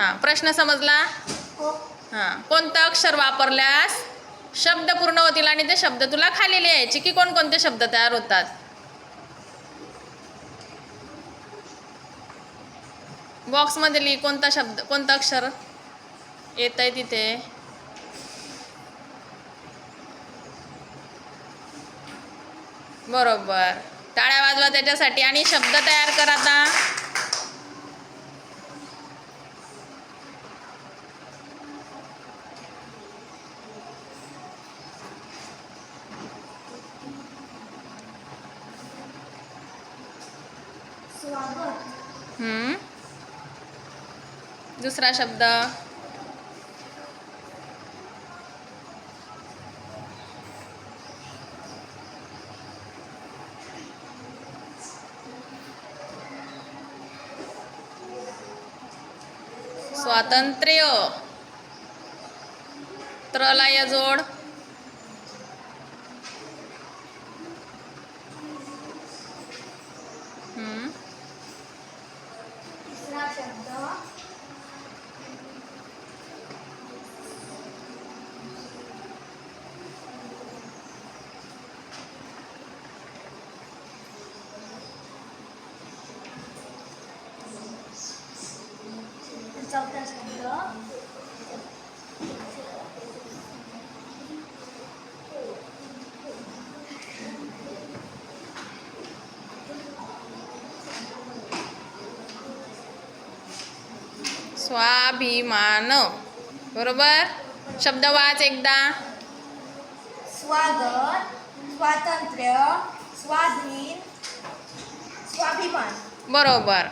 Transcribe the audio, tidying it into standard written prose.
हां, प्रश्न समजला? हो. हां, कोणतं अक्षर वापरल्यास शब्द पूर्ण होतील आणि ते शब्द तुला खाली लिहायचे की कोणकोणते शब्द तयार होतात? बॉक्समध्ये लिही कोणता शब्द, कोणतं अक्षर येत आहे तिथे. बरोबर. टाळ्या वाजवा त्याच्यासाठी आणि शब्द तयार कर आता. स्वागत. दुसरा शब्द. स्वातंत्र्य. त्रला या जोड. तिसरा शब्द. चौथा शब्द. स्वाभिमान. बरोबर. शब्द वाच एकदा. स्वागत, स्वातंत्र्य, स्वाधीन, स्वाभिमान. बरोबर.